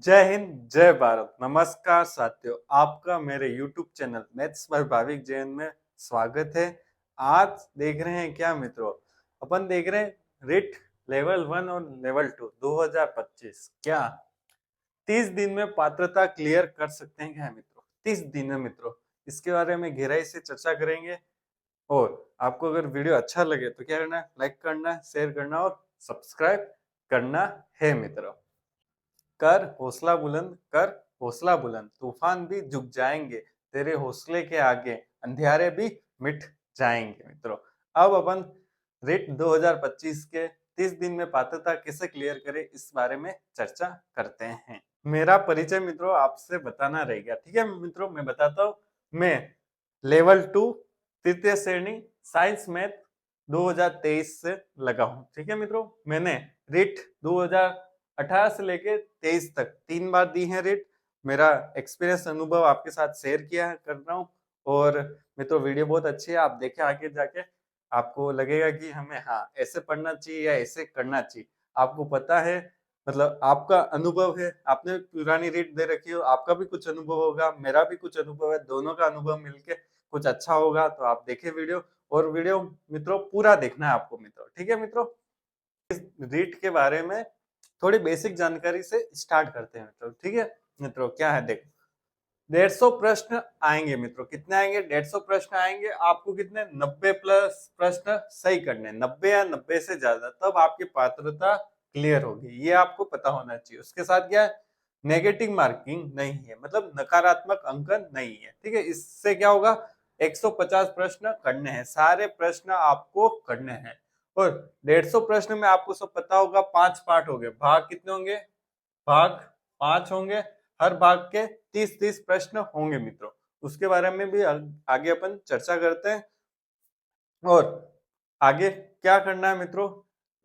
जय हिंद, जय भारत। नमस्कार साथियों, आपका मेरे YouTube channel maths by Bhavik Jain में स्वागत है। आज देख रहे हैं क्या मित्रों, अपन देख रहे हैं रिट लेवल 1 और लेवल 2 2025। क्या 30 दिन में पात्रता क्लियर कर सकते हैं क्या मित्रों? 30 दिन में मित्रों, इसके बारे में गहराई से चर्चा करेंगे। और आपको अगर वीडियो अच्छा लगे तो क्या करना है, लाइक करना है, शेयर करना और सब्सक्राइब करना है मित्रों। कर हौसला बुलंद, कर हौसला बुलंद, तूफान भी झुक जाएंगे तेरे हौसले के आगे, अंधियारे भी मिट जाएंगे मित्रों। अब अपन रिट 2025 के 30 दिन में पात्रता कैसे क्लियर करें, इस बारे में चर्चा करते हैं। मेरा परिचय मित्रों आपसे बताना रह गया, ठीक है मित्रों। मैं बताता हूँ, मैं लेवल 2 तृतीय श्रेणी साइंस मैथ 2023 से लगा हूँ, ठीक है मित्रों। मैंने रिट 2018 से लेके 23 तक 3 बार दी है रिट। मेरा एक्सपीरियंस अनुभव आपके साथ शेयर किया कर रहा हूँ। और मित्रों वीडियो बहुत अच्छी है, आप देखें आगे जाके आपको लगेगा कि हमें हाँ ऐसे पढ़ना चाहिए या ऐसे करना चाहिए। आपको पता है, मतलब आपका अनुभव है, आपने पुरानी रीट दे रखी हो, आपका भी कुछ अनुभव होगा, मेरा भी कुछ अनुभव है, दोनों का अनुभव मिलके कुछ अच्छा होगा। तो आप देखें वीडियो, और वीडियो मित्रों पूरा देखना है आपको मित्रों, ठीक है मित्रों। इस रीट के बारे में थोड़ी बेसिक जानकारी से स्टार्ट करते हैं मित्रों, ठीक है मित्रों। क्या है देखो, 150 प्रश्न आएंगे मित्रों। कितने आएंगे? 150 प्रश्न आएंगे। आपको कितने 90 प्लस प्रश्न सही करने, 90 या 90 से ज्यादा, तब आपकी पात्रता क्लियर होगी। ये आपको पता होना चाहिए। उसके साथ क्या है, नेगेटिव मार्किंग नहीं है, मतलब नकारात्मक अंकन नहीं है, ठीक है। इससे क्या होगा, 150 प्रश्न करने हैं, सारे प्रश्न आपको करने हैं। और 150 प्रश्न में आपको सब पता होगा, 5 पार्ट हो गए। भाग कितने होंगे? भाग 5 होंगे। हर भाग के 30-30 प्रश्न होंगे मित्रों। उसके बारे में भी आगे अपन चर्चा करते हैं। और आगे क्या करना है मित्रों,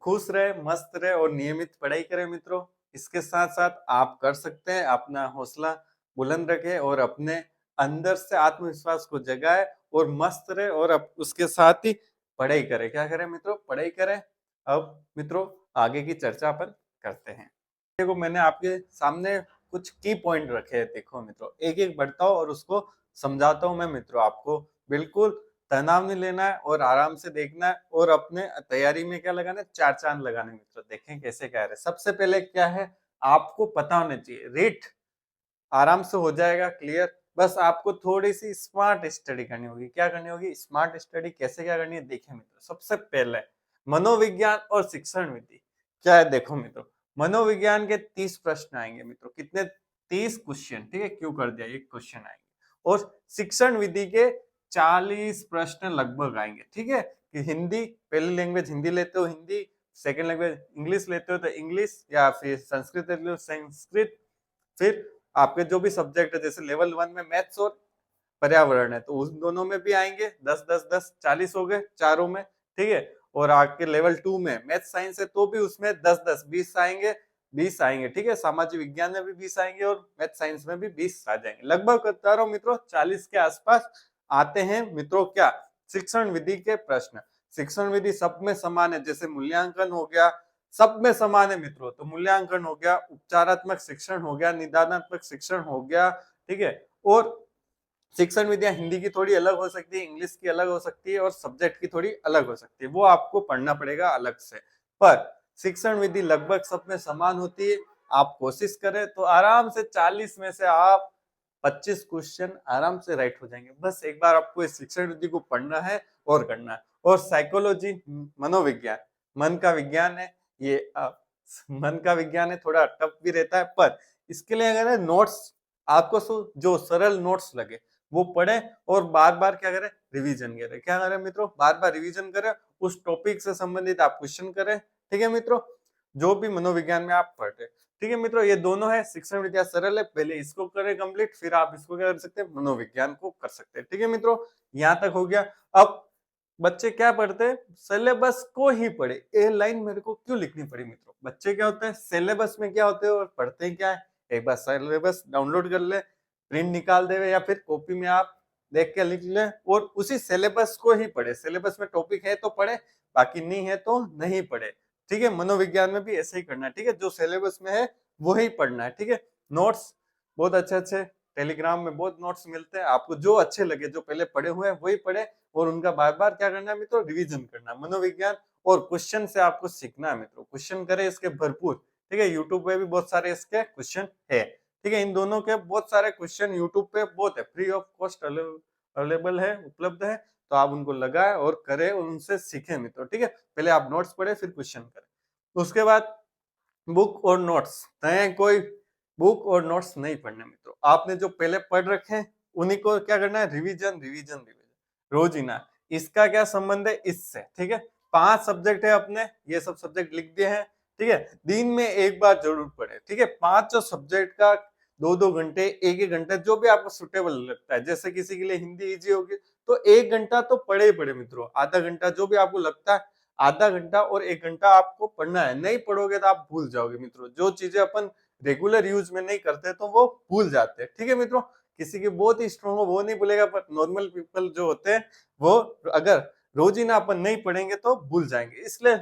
खुश रहे, मस्त रहे और नियमित पढ़ाई करें मित्रों। इसके साथ साथ आप कर सकते हैं, अपना हौसला बुलंद रखें और अपने अंदर से आत्मविश्वास को जगाए और मस्त रहे। और अब उसके साथ ही पढ़ाई करें। क्या करें मित्रों? पढ़ाई करें। अब मित्रों आगे की चर्चा अपन करते हैं। देखो मैंने आपके सामने कुछ की पॉइंट रखे हैं। देखो मित्रों, एक एक बढ़ता हूँ और उसको समझाता हूँ मैं मित्रों। आपको बिल्कुल तनाव नहीं लेना है और आराम से देखना है, और अपने तैयारी में क्या लगाना है, 4 चांद लगाने मित्रों। देखें कैसे कह रहे। सबसे पहले क्या है, आपको पता होना चाहिए रेट आराम से हो जाएगा क्लियर। बस आपको थोड़ी सी स्मार्ट स्टडी करनी होगी। क्या करनी होगी? Smart study. कैसे क्या करनी है देखिए मित्रों। सबसे पहले मनोविज्ञान और शिक्षण विधि क्या है, देखो मित्रों। मनोविज्ञान के 30 प्रश्न आएंगे मित्रों। कितने? 30 क्वेश्चन, ठीक है। क्यों कर दिया, एक क्वेश्चन आएंगे। और शिक्षण विधि के 40 प्रश्न लगभग आएंगे, ठीक है। कि हिंदी, पहली लैंग्वेज हिंदी लेते हो हिंदी, सेकेंड लैंग्वेज इंग्लिश लेते हो तो इंग्लिश, या फिर संस्कृत लेते हो संस्कृत। फिर आपके जो भी सब्जेक्ट है, जैसे लेवल 1 में मैथ्स और पर्यावरण है, तो उस दोनों में भी आएंगे 10-10-10, 40 हो गए चारों में, ठीक है। और आपके लेवल 2 में मैथ साइंस है तो भी उसमें 10-10, 20 आएंगे, 20 आएंगे, ठीक है। सामाजिक विज्ञान में भी 20 आएंगे और मैथ साइंस में भी 20 आ जाएंगे। लगभग बता रहा हूं मित्रों 40 के आसपास आते हैं मित्रों। क्या? शिक्षण विधि के प्रश्न। शिक्षण विधि सब में समान है, जैसे मूल्यांकन हो गया, सब में समान है मित्रों। तो मूल्यांकन हो गया, उपचारात्मक शिक्षण हो गया, निदानात्मक शिक्षण हो गया, ठीक है। और शिक्षण विधियां हिंदी की थोड़ी अलग हो सकती है, इंग्लिश की अलग हो सकती है, और सब्जेक्ट की थोड़ी अलग हो सकती है, वो आपको पढ़ना पड़ेगा अलग से। पर शिक्षण विधि लगभग सब में समान होती है। आप कोशिश करें तो आराम से 40 में से आप 25 क्वेश्चन आराम से राइट हो जाएंगे। बस एक बार आपको इस शिक्षण विधि को पढ़ना है और करना है। और साइकोलॉजी, मनोविज्ञान, मन का विज्ञान है ये। मन का विज्ञान है, थोड़ा टफ भी रहता है, पर इसके लिए अगर नोट्स आपको जो सरल नोट्स लगे वो पढ़े, और बार बार क्या करें, रिवीजन करें। क्या करें मित्रों? बार बार रिवीजन करें, उस टॉपिक से संबंधित आप क्वेश्चन करें, ठीक है मित्रों, जो भी मनोविज्ञान में आप पढ़ रहे, ठीक है मित्रों। ये दोनों है, शिक्षण विद्या सरल है, पहले इसको करें कंप्लीट, फिर आप इसको क्या कर सकते हैं, मनोविज्ञान को कर सकते हैं, ठीक है मित्रों। यहाँ तक हो गया। अब बच्चे क्या पढ़ते हैं, सिलेबस को ही पढ़े। ये लाइन मेरे को क्यों लिखनी पड़ी मित्रों? बच्चे क्या होते हैं, सिलेबस में क्या होते हैं और पढ़ते हैं क्या है। एक बार सिलेबस डाउनलोड कर ले, प्रिंट निकाल दे, या फिर कॉपी में आप देख के लिख ले और उसी सिलेबस को ही पढ़े। सिलेबस में टॉपिक है तो पढ़े, बाकी नहीं है तो नहीं पढ़े, ठीक है। मनोविज्ञान में भी ऐसे ही करना है, ठीक है। जो सिलेबस में है वो ही पढ़ना है, ठीक है। नोट्स बहुत अच्छे अच्छे टेलीग्राम में बहुत नोट्स मिलते हैं, आपको जो अच्छे लगे, जो पहले पढ़े हुए हैं वही पढ़े और उनका बार बार क्या करना है मित्रों, रिवीजन करना। मनोविज्ञान और क्वेश्चन से आपको सीखना है मित्रों, क्वेश्चन करें इसके भरपूर। ठीक है, यूट्यूब पे भी बहुत सारे इसके क्वेश्चन है। ठीक है, इन दोनों के बहुत सारे क्वेश्चन यूट्यूब पे बहुत है, फ्री ऑफ कॉस्ट अवेलेबल है, उपलब्ध है। तो आप उनको लगाए और करें और उनसे सीखें मित्रों। ठीक है, पहले आप नोट्स पढ़े फिर क्वेश्चन करें। उसके बाद बुक और नोट्स, नए कोई बुक और नोट्स नहीं पढ़ने मित्रों, आपने जो पहले पढ़ रखे हैं उन्हीं को क्या करना है, रिवीजन रिवीजन रिवीजन रोजीना। इसका क्या संबंध है इससे? ठीक है, 5 सब्जेक्ट है अपने, ये सब सब्जेक्ट लिख दिए हैं। ठीक है, दिन में एक बार जरूर पढ़े। ठीक है, 5 सब्जेक्ट का 2-2 घंटे, 1-1 घंटा, जो भी आपको सुटेबल लगता है। जैसे किसी के लिए हिंदी इजी होगी तो 1 घंटा तो पढ़े ही पढ़े मित्रों, आधा घंटा जो भी आपको लगता है, आधा घंटा और 1 घंटा आपको पढ़ना है। नहीं पढ़ोगे तो आप भूल जाओगे मित्रों, जो चीजें अपन रेगुलर यूज में नहीं करते तो वो भूल जाते हैं। ठीक है मित्रों, किसी की बहुत ही स्ट्रॉन्ग हो वो नहीं भूलेगा, पर नॉर्मल पीपल जो होते हैं वो अगर रोजीना अपन नहीं पढ़ेंगे तो भूल जाएंगे। इसलिए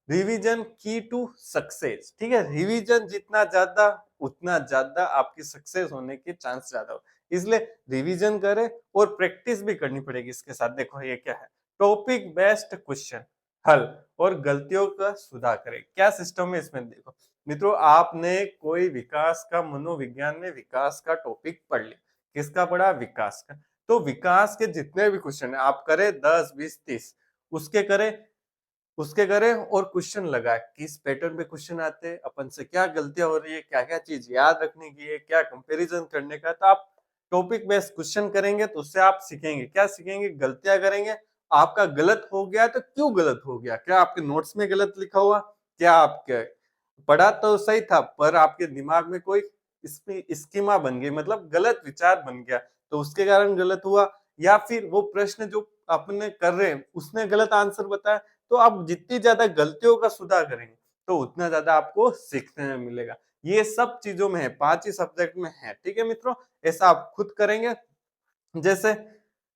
रिवीजन की टू सक्सेस। ठीक है, रिवीजन जितना ज्यादा उतना ज्यादा आपकी सक्सेस होने के चांस ज्यादा हो। इसलिए रिवीजन करें और प्रैक्टिस भी करनी पड़ेगी इसके साथ। देखो ये क्या है, टॉपिक बेस्ड क्वेश्चन हल और गलतियों का सुधार करें। क्या सिस्टम है इसमें? देखो मित्रों, आपने कोई विकास का, मनोविज्ञान में विकास का टॉपिक पढ़ लिया, किसका पढ़ा? विकास का। तो विकास के जितने भी क्वेश्चन है आप करें 10, 20, 30, उसके करें, उसके करें और क्वेश्चन लगाए, किस पैटर्न पे क्वेश्चन आते हैं, अपन से क्या गलतियां हो रही है, क्या क्या चीज याद रखने की है, क्या कंपैरिजन करने का। तो आप टॉपिक बेस्ड क्वेश्चन करेंगे तो उससे आप सीखेंगे, क्या सीखेंगे? गलतियां करेंगे। आपका गलत हो गया तो क्यों गलत हो गया, क्या आपके नोट्स में गलत लिखा हुआ, क्या आपके पढ़ा तो सही था पर आपके दिमाग में कोई स्कीमा बन गई, मतलब गलत विचार बन गया, तो उसके कारण गलत हुआ। या फिर वो प्रश्न जो अपने कर रहे हैं उसने गलत आंसर बताया। तो आप जितनी ज्यादा गलतियों का सुधार करेंगे तो उतना ज्यादा आपको सीखने में मिलेगा। ये सब चीजों में है, 5 ही सब्जेक्ट में है। ठीक है मित्रों, ऐसा आप खुद करेंगे। जैसे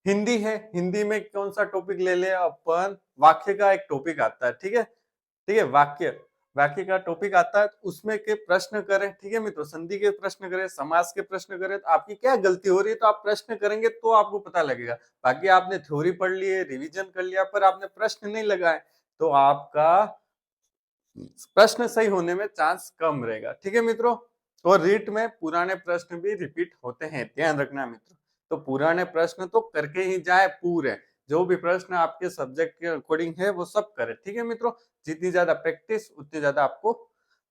हिंदी है, हिंदी में कौन सा टॉपिक ले ले अपन, वाक्य का एक टॉपिक आता है। ठीक है, ठीक है, वाक्य, वाक्य का टॉपिक आता है, तो उसमें के प्रश्न करें। ठीक है मित्रों, संधि के प्रश्न करें, समास के प्रश्न करें। तो आपकी क्या गलती हो रही है तो आप प्रश्न करेंगे तो आपको पता लगेगा। बाकी आपने थ्योरी पढ़ ली है, रिवीजन कर लिया, पर आपने प्रश्न नहीं लगाए तो आपका प्रश्न सही होने में चांस कम रहेगा। ठीक है मित्रों, और रीट में पुराने प्रश्न भी रिपीट होते हैं, ध्यान रखना मित्रों। तो पुराने प्रश्न तो करके ही जाए पूरे, जो भी प्रश्न आपके सब्जेक्ट के अकॉर्डिंग है वो सब करें। ठीक है मित्रों, जितनी ज्यादा प्रैक्टिस उतनी ज्यादा आपको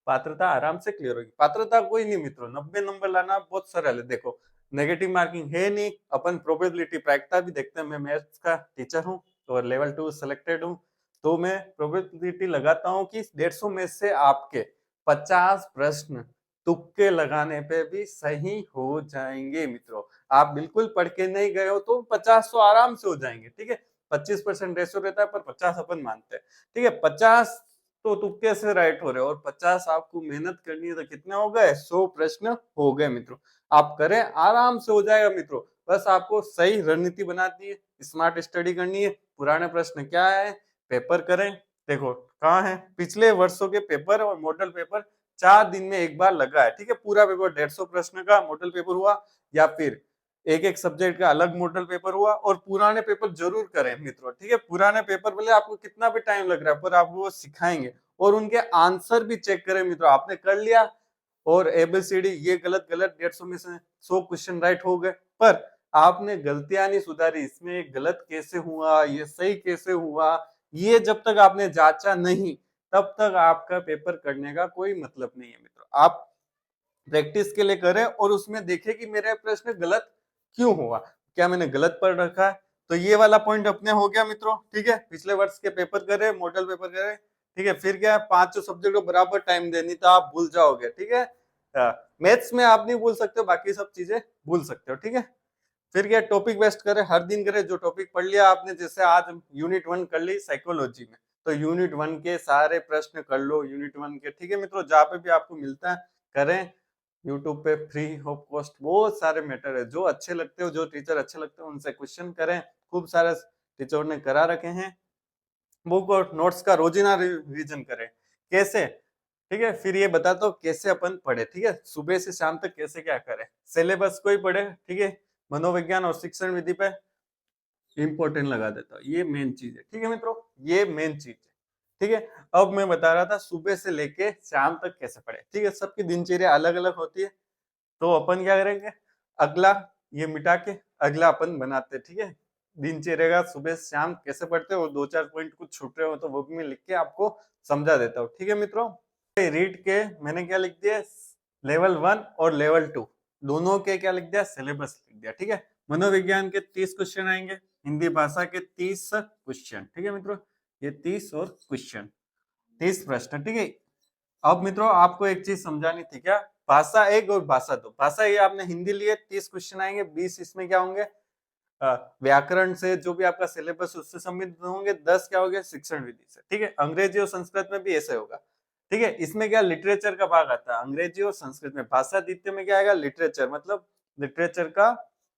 पात्रता आराम से क्लियर होगी। पात्रता कोई नहीं मित्रों, 90 नंबर लाना बहुत सरल है। देखो नेगेटिव मार्किंग है नहीं, अपन प्रोबेबिलिटी प्रायिकता भी देखते हैं। मैं मैथ्स का टीचर हूँ और लेवल 2 सिलेक्टेड हूँ, तो मैं प्रोबेबिलिटी लगाता हूँ कि 150 में से आपके 50 प्रश्न तुक्के लगाने पे भी सही हो जाएंगे मित्रों। आप बिल्कुल पढ़ के नहीं गए हो तो 50 तो आराम से हो जाएंगे। ठीक है, 25% रेशो रहता है पर 50 अपन मानते हैं। ठीक है, 50 तो तुक्के से राइट हो रहे हो और 50 आपको मेहनत करनी है, तो कितने हो गए? 100 प्रश्न हो गए मित्रों। आप करें, आराम से हो जाएगा मित्रों। बस आपको सही रणनीति बनानी है, स्मार्ट स्टडी करनी है। पुराने प्रश्न क्या है, पेपर करें। देखो कहाँ है, पिछले वर्षों के पेपर और मॉडल पेपर 4 दिन में एक बार लगा है। ठीक है, पूरा पेपर 150 प्रश्न का मॉडल पेपर हुआ, या फिर एक एक सब्जेक्ट का अलग मॉडल पेपर हुआ। और पुराने पेपर जरूर करें मित्रों। ठीक है, पुराने पेपर भले आपको कितना भी टाइम लग रहा है पर आपको वो सिखाएंगे। और उनके आंसर भी चेक करें मित्रों। आपने कर लिया और एबीसीडी ये गलत गलत, 150 में से 100 क्वेश्चन राइट हो गए, पर आपने गलतियां नहीं सुधारी, इसमें गलत कैसे हुआ, ये सही कैसे हुआ, ये जब तक आपने जांचा नहीं तब तक आपका पेपर करने का कोई मतलब नहीं है मित्रों। आप प्रैक्टिस के लिए करें और उसमें देखें कि मेरा प्रश्न गलत क्यों हुआ, क्या मैंने गलत पढ़ रखा है। तो ये वाला पॉइंट अपने हो गया मित्रों। ठीक है, पिछले वर्ष के पेपर करें, मॉडल पेपर करें। ठीक है, फिर क्या, 5 सब्जेक्ट को बराबर टाइम देनी, तो आप भूल जाओगे। ठीक है, मैथ्स में आप नहीं भूल सकते, बाकी सब चीजें भूल सकते हो। ठीक है, फिर क्या, टॉपिक वेस्ट करें, हर दिन करें जो टॉपिक पढ़ लिया आपने। जैसे आज यूनिट 1 कर ली साइकोलॉजी में, तो यूनिट 1 के सारे प्रश्न कर लो यूनिट 1 के। ठीक है मित्रों, जहाँ पे भी आपको मिलता है करें। यूट्यूब पे फ्री ऑफ कॉस्ट बहुत सारे मैटर है, जो अच्छे लगते हो, जो टीचर अच्छे लगते हो उनसे क्वेश्चन करें। खूब सारे टीचर ने करा रखे हैं। बुक और नोट्स का रोजीना रिवीजन करें। कैसे? ठीक है। फिर ये बताता हूँ कैसे अपन पढ़े, ठीक है, सुबह से शाम तक कैसे क्या करें, सिलेबस को ही पढ़े, ठीक है, मनोविज्ञान और शिक्षण विधि पे इंपॉर्टेंट लगा देता हूँ, ये मेन चीज है, ठीक है मित्रों, ये मेन चीज है, ठीक है। अब मैं बता रहा था सुबह से लेके शाम तक कैसे पढ़े, ठीक है, सबकी दिनचर्या अलग अलग होती है, तो अपन क्या करेंगे, अगला ये मिटा के अगला अपन बनाते हैं, ठीक है। दिनचर्या का सुबह से शाम कैसे पढ़ते हो, दो चार पॉइंट कुछ छूट रहे हो तो वो भी मैं लिख के आपको समझा देता हूँ, ठीक है मित्रों। रीड के मैंने क्या लिख दिया, लेवल 1 और लेवल 2 दोनों के क्या लिख दिया, सिलेबस लिख दिया, ठीक है। मनोविज्ञान के 30 क्वेश्चन आएंगे, हिंदी भाषा के 30 क्वेश्चन, ठीक है मित्रों, ये 30 और क्वेश्चन 30 प्रश्न, ठीक है। अब मित्रों आपको एक चीज समझानी थी, क्या, भाषा एक और भाषा दो, भाषा ये आपने हिंदी लिए 30 क्वेश्चन आएंगे, 20 इसमें क्या होंगे, व्याकरण से जो भी आपका सिलेबस उससे संबंधित होंगे, 10 क्या हो गया शिक्षण विधि से, ठीक है। अंग्रेजी और संस्कृत में भी ऐसे होगा, ठीक है। इसमें क्या लिटरेचर का भाग आता है, अंग्रेजी और संस्कृत में, भाषा द्वितीय में क्या आएगा, लिटरेचर, मतलब लिटरेचर का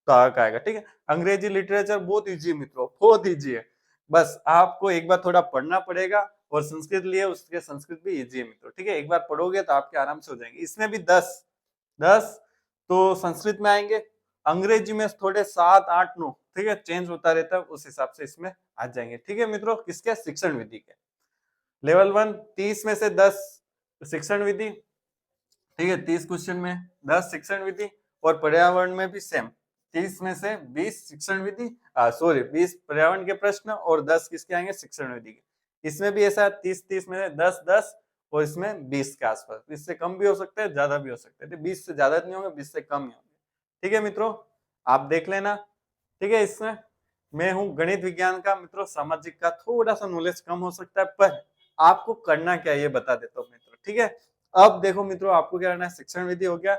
भाग आएगा, ठीक है। अंग्रेजी लिटरेचर बहुत इजी है मित्रों, बहुत इजी है, बस आपको एक बार थोड़ा पढ़ना पड़ेगा, और संस्कृत लिए उसके संस्कृत भी इजी है मित्रों, ठीक है, एक बार पढ़ोगे तो आपके आराम से हो जाएंगे। इसमें भी 10 तो संस्कृत में आएंगे, अंग्रेजी में थोड़े 7 8 9, ठीक है, चेंज होता रहता है, उस हिसाब से इसमें आ जाएंगे, ठीक है मित्रों। किसके, शिक्षण विधि के लेवल 1 30 में से 10 शिक्षण विधि, ठीक है, 30 क्वेश्चन में 10 शिक्षण विधि, और पर्यावरण में भी सेम, 30 में से 20 शिक्षण विधि, सॉरी 20 पर्यावरण के प्रश्न और 10 किसके आएंगे, शिक्षण विधि के। इसमें भी ऐसा 30 में से 10 और इसमें 20 के आसपास, इससे कम भी हो सकते हैं, ज्यादा भी हो सकते हैं, 20 से ज्यादा नहीं होंगे, 20 से कम ही होंगे, ठीक है मित्रों, आप देख लेना, ठीक है। इसमें मैं हूँ गणित विज्ञान का मित्रों, सामाजिक का थोड़ा सा नॉलेज कम हो सकता है, पर आपको करना क्या ये बता देता हूँ मित्रों, ठीक है। अब देखो मित्रों, आपको क्या करना है, शिक्षण विधि हो गया,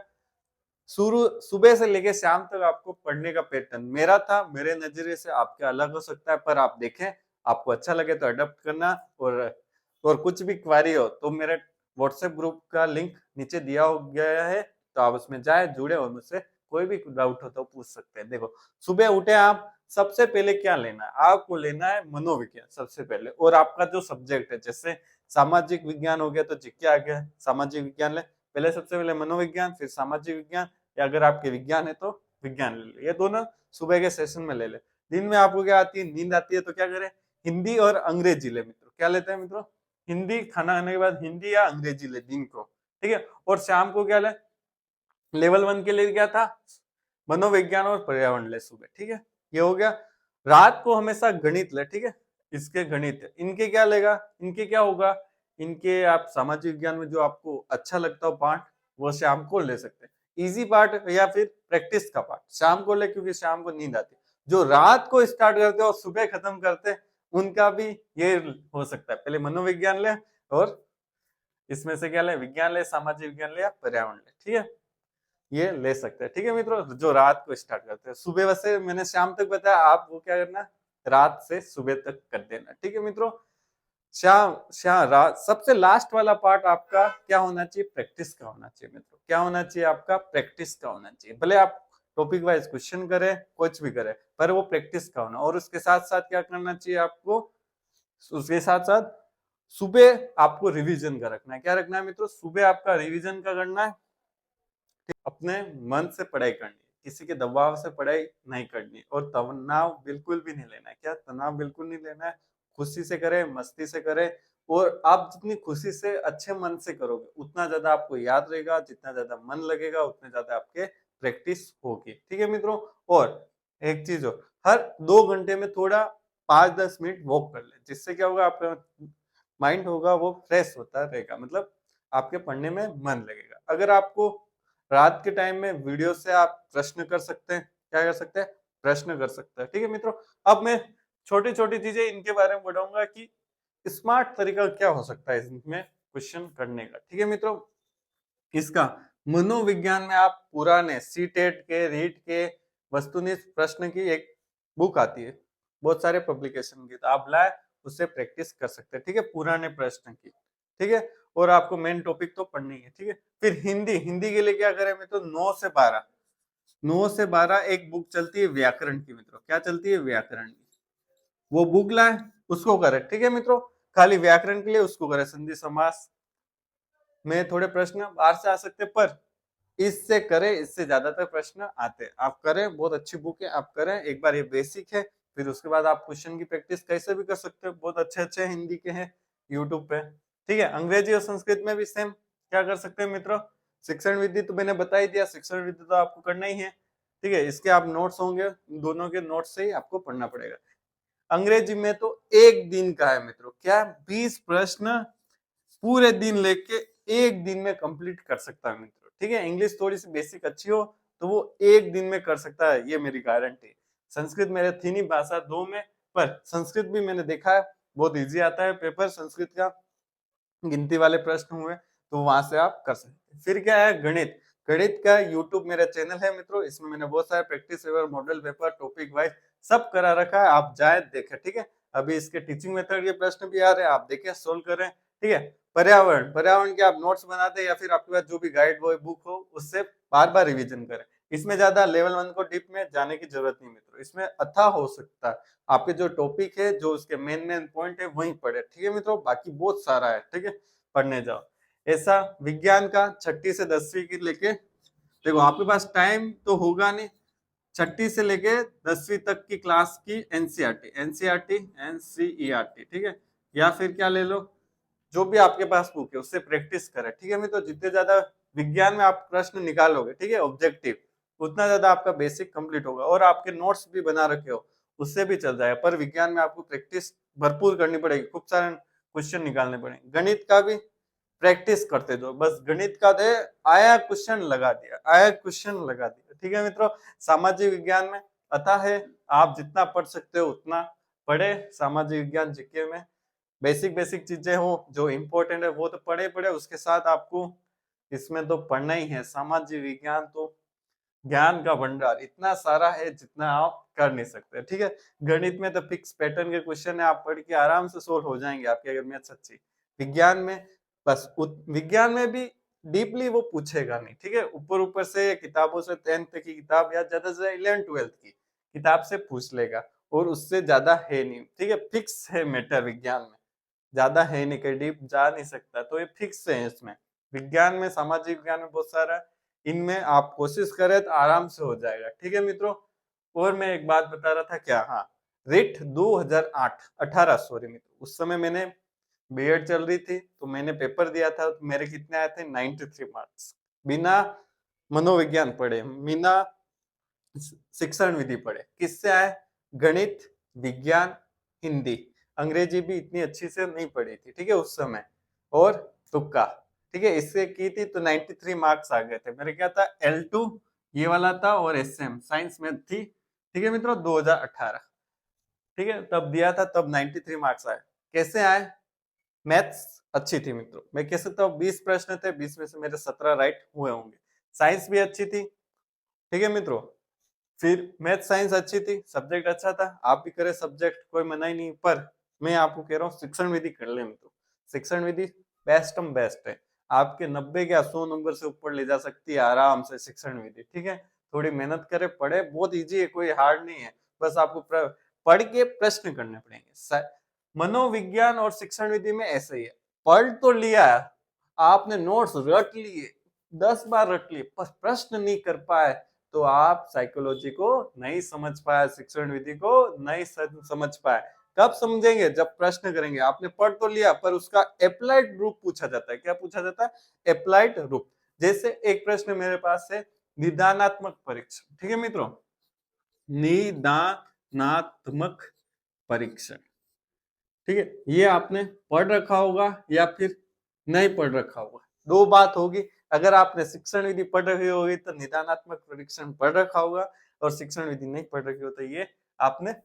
शुरू सुबह से लेके शाम तक आपको पढ़ने का पैटर्न मेरा था, मेरे नजरिए से आपके अलग हो सकता है, पर आप देखें, आपको अच्छा लगे तो अडॉप्ट करना, और कुछ भी क्वारी हो तो मेरे व्हाट्सएप ग्रुप का लिंक नीचे दिया हो गया है, तो आप उसमें जाए, जुड़े, और मुझसे कोई भी डाउट हो तो पूछ सकते हैं। देखो, सुबह उठे आप, सबसे पहले क्या लेना है, आपको लेना है मनोविज्ञान सबसे पहले, और आपका जो सब्जेक्ट है, जैसे सामाजिक विज्ञान हो गया तो जीके आ गया, सामाजिक विज्ञान ले, पहले सबसे पहले मनोविज्ञान, फिर सामाजिक विज्ञान, या अगर आपके विज्ञान है तो विज्ञान ले ले, ये दोनों सुबह के सेशन में ले ले। दिन में आपको क्या आती है, नींद आती है, तो क्या करें, हिंदी और अंग्रेजी ले मित्रों, क्या लेते हैं मित्रों, हिंदी, खाना खाने के बाद हिंदी या अंग्रेजी ले दिन को, ठीक है। और शाम को क्या ले, लेवल 1 के लिए क्या था, मनोविज्ञान और पर्यावरण ले सुबह, ठीक है, ये हो गया। रात को हमेशा गणित ले, ठीक है, इसके गणित, इनके क्या लेगा, इनके क्या होगा, इनके आप सामाजिक विज्ञान में जो आपको अच्छा लगता हो पार्ट, वो शाम को ले सकते हैं, इजी पार्ट, या फिर प्रैक्टिस का पार्ट शाम को ले, क्योंकि शाम को नींद आती है। जो रात को स्टार्ट करते और सुबह खत्म करते, उनका भी ये हो सकता है, पहले मनोविज्ञान ले, और इसमें से क्या ले, विज्ञान ले, सामाजिक विज्ञान ले, या पर्यावरण ले, ठीक है, ये ले सकते हैं, ठीक है मित्रों, जो रात को स्टार्ट करते हैं। सुबह वैसे मैंने शाम तक बताया, आप वो क्या करना, रात से सुबह तक कर देना, ठीक है मित्रों। शाम शाम रात सबसे लास्ट वाला पार्ट आपका क्या होना चाहिए, प्रैक्टिस का होना चाहिए मित्रों, क्या होना चाहिए आपका, प्रैक्टिस का होना चाहिए। भले आप टॉपिक वाइज क्वेश्चन करें, कुछ भी करें, पर वो प्रैक्टिस का होना, और उसके साथ साथ क्या करना चाहिए आपको, उसके साथ साथ सुबह आपको रिवीजन का रखना है, क्या रखना है मित्रों, सुबह आपका रिवीजन का करना है, अपने मन से पढ़ाई करनी है, किसी के दबाव से पढ़ाई नहीं करनी, और तनाव बिल्कुल भी नहीं लेना है, क्या, तनाव बिल्कुल नहीं लेना है, खुशी से करे, मस्ती से करे, और आप जितनी खुशी से अच्छे मन से करोगे उतना ज्यादा आपको याद रहेगा, जितना ज्यादा मन लगेगा उतने ज्यादा आपके प्रैक्टिस होगी, ठीक है मित्रों। और एक चीज हो, हर 2 घंटे में थोड़ा 5 10 मिनट वॉक कर ले, जिससे क्या होगा, आपका माइंड होगा वो फ्रेश होता रहेगा, मतलब आपके पढ़ने में मन लगेगा। अगर आपको रात के टाइम में वीडियो से आप प्रश्न कर सकते हैं, क्या कर सकते हैं, प्रश्न कर सकते हैं, ठीक है मित्रों। अब मैं छोटी छोटी चीजें इनके बारे में बताऊंगा कि स्मार्ट तरीका क्या हो सकता है इसमें क्वेश्चन करने का, ठीक है मित्रों। इसका मनोविज्ञान में आप पुराने सी टेट के, रीट के वस्तुनिष्ठ प्रश्न की एक बुक आती है, बहुत सारे पब्लिकेशन की, तो आप लाए उससे प्रैक्टिस कर सकते हैं, ठीक है, पुराने प्रश्न की, ठीक है। और आपको मेन टॉपिक तो पढ़नी है, ठीक है। फिर हिंदी, हिंदी के लिए क्या करें मैं, तो 9 से 12 एक बुक चलती है व्याकरण की मित्रों, क्या चलती है, व्याकरण की, वो बुक लाए, उसको करें, ठीक है मित्रों। खाली व्याकरण के लिए उसको करें, संधि समास, में थोड़े प्रश्न बाहर से आ सकते, पर इससे करें, इससे ज्यादातर प्रश्न आते हैं। आप करें, बहुत अच्छी बुक है, आप करें एक बार, ये बेसिक है। फिर उसके बाद आप क्वेश्चन की प्रैक्टिस कैसे भी कर सकते हो, बहुत अच्छे अच्छे हिंदी के हैं यूट्यूब पे। ठीक है, अंग्रेजी और संस्कृत में भी सेम क्या कर सकते हैं मित्रों, शिक्षण विधि तो मैंने बता ही दिया, शिक्षण विधि तो आपको करना ही है। ठीक है, इसके आप नोट्स होंगे, दोनों के नोट्स से ही आपको पढ़ना पड़ेगा। अंग्रेजी में तो एक दिन का है मित्रों, क्या 20 प्रश्न पूरे दिन लेके एक दिन में कंप्लीट कर सकता है मित्रों। ठीक है, इंग्लिश थोड़ी सी बेसिक अच्छी हो तो वो एक दिन में कर सकता है, ये मेरी गारंटी। संस्कृत मेरे थी नहीं भाषा दो में, पर संस्कृत भी मैंने देखा है बहुत इजी आता है पेपर संस्कृत का, गिनती वाले प्रश्न हुए तो वहां से आप कर सकते हैं। फिर क्या है, गणित। गणित का यूट्यूब मेरा चैनल है मित्रों, इसमें मैंने बहुत सारे practice paper, model paper, topic wise सब करा रखा है, आप जाए देखें। ठीक है, अभी इसके टीचिंग मेथड के प्रश्न भी आ रहे हैं, आप देखें, सोल्व करें। ठीक है, पर्यावरण, पर्यावरण के आप नोट्स बनाते हैं या फिर आपके पास जो भी गाइड बुक हो उससे बार बार रिवीजन करें। इसमें ज्यादा लेवल 1 को डीप में जाने की जरूरत नहीं मित्रों, इसमें अथाह हो सकता है। आपके जो टॉपिक है, जो उसके मेन मेन पॉइंट है वहीं पढ़े। ठीक है मित्रों, बाकी बहुत सारा है। ठीक है, पढ़ने जाओ। ऐसा विज्ञान का 6ठी से 10वीं की लेके, देखो आपके पास टाइम तो होगा नहीं, 6ठी से लेके 10वीं तक की क्लास की एनसीईआरटी, एनसीईआरटी, ठीक है, या फिर क्या ले लो, जो भी आपके पास बुक है उससे प्रैक्टिस करें। ठीक है मित्रों, जितने ज्यादा विज्ञान में आप प्रश्न निकालोगे, ठीक है, ऑब्जेक्टिव, उतना ज्यादा आपका बेसिक कंप्लीट होगा। और आपके नोट्स भी बना रखे हो उससे भी चल जाएगा, पर विज्ञान में आपको प्रैक्टिस भरपूर करनी पड़ेगी, खूब सारे क्वेश्चन निकालने पड़ेंगे। गणित का भी प्रैक्टिस करते दो, बस गणित का दे, आया क्वेश्चन लगा दिया, आया क्वेश्चन लगा दिया। ठीक है मित्रों, सामाजिक विज्ञान में अतः है, आप जितना पढ़ सकते हो उतना पढ़े। सामाजिक विज्ञान जीके में बेसिक बेसिक चीजें हो जो इम्पोर्टेंट है वो तो पढ़े पढ़े, उसके साथ आपको इसमें तो पढ़ना ही है। सामाजिक विज्ञान तो ज्ञान का भंडार इतना सारा है जितना आप कर नहीं सकते। ठीक है, गणित में तो फिक्स पैटर्न के क्वेश्चन है, आप पढ़ के आराम से सोल्व हो जाएंगे आपके, अगर मैथ्स अच्छी। विज्ञान में बस विज्ञान में भी डीपली वो पूछेगा नहीं। ठीक है, ऊपर ऊपर से किताबों से 10th की किताब या ज्यादा से 11th-12th की किताब से पूछ लेगा, और उससे ज्यादा है नहीं। ठीक है, फिक्स है मैटर विज्ञान में, ज्यादा है नहीं, कहीं डीप जा नहीं सकता, तो ये फिक्स है इसमें। विज्ञान में, सामाजिक विज्ञान में बहुत सारा, इनमें आप कोशिश करें तो आराम से हो जाएगा। ठीक है मित्रों, और मैं एक बात बता रहा था क्या, हाँ, रिट 2008 18 सॉरी मित्रों, उस समय मैंने बीएड चल रही थी तो मैंने पेपर दिया था, तो मेरे कितने आए थे, 93 मार्क्स, बिना मनोविज्ञान पढ़े, बिना शिक्षण विधि पढ़े। किससे आए, गणित, विज्ञान, हिंदी, अंग्रेजी भी इतनी अच्छी से नहीं पढ़ी थी। ठीक है उस समय, और तुक्का। ठीक है, इससे की थी तो 93 मार्क्स आ गए थे मेरे। क्या था, L2 ये वाला था, और एसएम साइंस में थी। ठीक है मित्रों, 2018। ठीक है, तब दिया था, तब 93 मार्क्स आए। कैसे आए, मैथ्स अच्छी थी मित्रों, मैं कह सकता हूँ 20 प्रश्न थे, 20 में से मेरे 17 राइट हुए होंगे। साइंस भी अच्छी थी। ठीक है मित्रों, फिर मैथ साइंस अच्छी थी, सब्जेक्ट अच्छा था, आप भी करें सब्जेक्ट, कोई मना ही नहीं, पर मैं आपको कह रहा हूँ शिक्षण विधि कर ले मित्रों। शिक्षण विधि बेस्ट है, आपके 90 या 100 नंबर से ऊपर ले जा सकती है आराम से शिक्षण विधि। ठीक है, थोड़ी मेहनत करे, पढ़े, बहुत इजी है, कोई हार्ड नहीं है, बस आपको पढ़ के प्रश्न करने पड़ेंगे। मनोविज्ञान और शिक्षण विधि में ऐसे ही है, पढ़ तो लिया, आपने नोट्स रट लिए, 10 बार रट लिए, पर प्रश्न नहीं कर पाए, तो आप साइकोलॉजी को नहीं समझ पाए, शिक्षण विधि को नहीं समझ पाए। कब समझेंगे, जब प्रश्न करेंगे। आपने पढ़ तो लिया, पर उसका अप्लाइड रूप पूछा जाता है। क्या पूछा जाता है, अप्लाइड रूप। जैसे एक प्रश्न मेरे पास है, निदानात्मक परीक्षण। ठीक है मित्रों, निदानात्मक परीक्षण, ठीक है, ये आपने पढ़ रखा होगा या फिर नहीं पढ़ रखा होगा, दो बात होगी। अगर आपने शिक्षण विधि पढ़ रखी होगी तो निदानात्मक परीक्षण पढ़ रखा होगा, और शिक्षण विधि नहीं पढ़ रखी हो तो ये आपने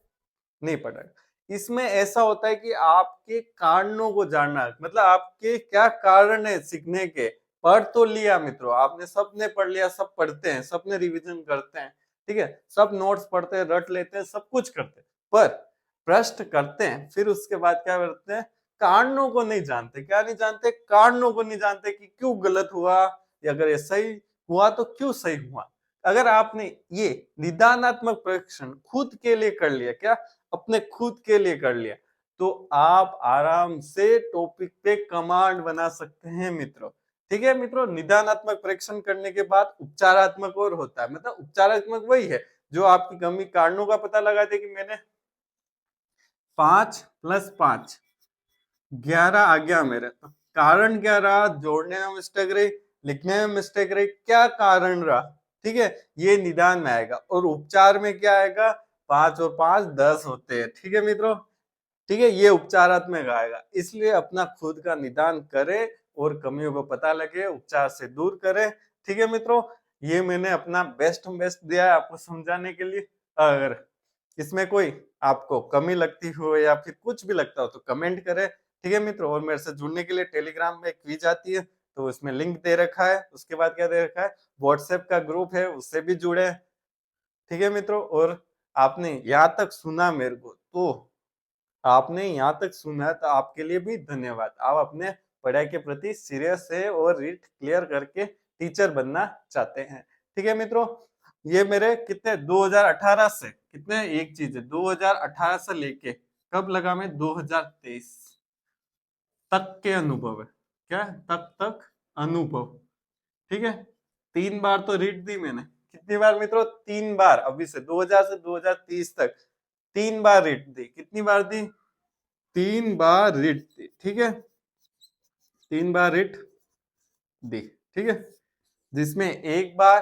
नहीं पढ़ा। इसमें ऐसा होता है कि आपके कारणों को जानना, मतलब आपके क्या कारण है सीखने के। पढ़ तो लिया मित्रों, आपने सबने पढ़ लिया, सब पढ़ते हैं, सबने रिवीजन करते हैं। ठीक है, सब नोट्स पढ़ते हैं, रट लेते हैं, सब कुछ करते हैं, पर प्रश्न करते हैं, फिर उसके बाद क्या करते हैं, कारणों को नहीं जानते। क्या नहीं जानते, कारणों को नहीं जानते कि क्यों गलत हुआ, या अगर ये सही हुआ तो क्यों सही हुआ। अगर आपने ये निदानात्मक परीक्षण खुद के लिए कर लिया, क्या अपने खुद के लिए कर लिया, तो आप आराम से टॉपिक पे कमांड बना सकते हैं मित्रों। ठीक है मित्रों, निदानात्मक परीक्षण करने के बाद उपचारात्मक और होता है। मतलब उपचारात्मक वही है जो आपकी कमी कारणों का पता लगाते कि मैंने 5 + 5 11 आ गया मेरे, तो कारण क्या रहा, जोड़ने में मिस्टेक रही, लिखने में मिस्टेक रही, क्या कारण रहा, ठीक है, ये निदान में आएगा। और उपचार में क्या आएगा, 5 और 5 10 होते हैं, ठीक है मित्रों, ठीक है, ये उपचारात्मक आएगा। इसलिए अपना खुद का निदान करे और कमियों को पता लगे, उपचार से दूर करे, ठीक है मित्रों। ये मैंने अपना बेस्ट दिया है आपको समझाने के लिए। अगर इसमें कोई आपको कमी लगती हो या फिर कुछ भी लगता हो तो कमेंट करें, ठीक है मित्रों। और मेरे से जुड़ने के लिए टेलीग्राम में क्विज आती है, तो उसमें लिंक दे रखा है। उसके बाद क्या दे रखा है, व्हाट्सएप का ग्रुप है, उससे भी जुड़े, ठीक है मित्रों। और आपने यहाँ तक सुना मेरे को, तो आपने यहाँ तक सुना तो आपके लिए भी धन्यवाद। आप अपने पढ़ाई के प्रति सीरियस है और रीट क्लियर करके टीचर बनना चाहते हैं, ठीक है मित्रों। ये मेरे कितने 2018 से, कितने एक चीज है, 2018 से लेके कब लगा मैं 2023 तक के अनुभव है, क्या तक तक अनुभव, ठीक है। 3 बार तो रीट दी मैंने, कितनी बार मित्रों, 3 बार। अभी से 2000 से 2030 तक 3 बार रीट दी, कितनी बार दी, 3 बार रीट दी, ठीक है, 3 बार रीट दी, ठीक है। जिसमें एक बार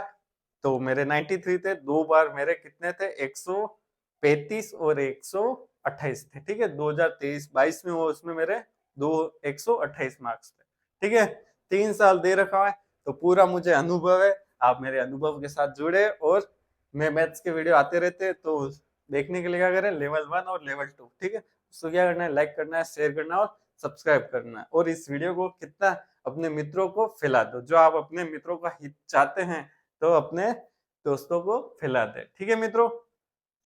तो मेरे 93 थे, 2 बार मेरे कितने थे, 135 और 128 थे, ठीक है। 2023-22 में वो, उसमें मेरे 128 मार्क्स थे, ठीक है। 3 साल दे रखा है, तो पूरा मुझे अनुभव है। आप मेरे अनुभव के साथ जुड़े, और मैं मैथ्स के वीडियो आते रहते हैं, तो देखने के लिए क्या करें, लेवल 1 और लेवल 2, ठीक है। उसको क्या करना है, लाइक करना है, शेयर करना है और सब्सक्राइब करना है। और इस वीडियो को कितना अपने मित्रों को फैला दो, जो आप अपने मित्रों का हित चाहते हैं तो अपने दोस्तों को फैला दे, ठीक है मित्रों।